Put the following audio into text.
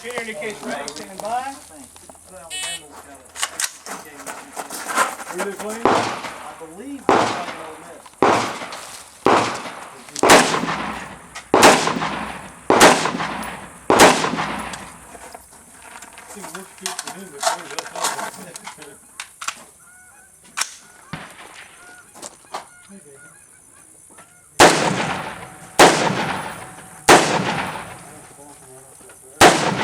Junior indicates ready, stand by. Are they playing? I believe they're playing Ole Miss. I think work good for him, but boy, that's all. Hey, baby. I think the ball's going right off that bird.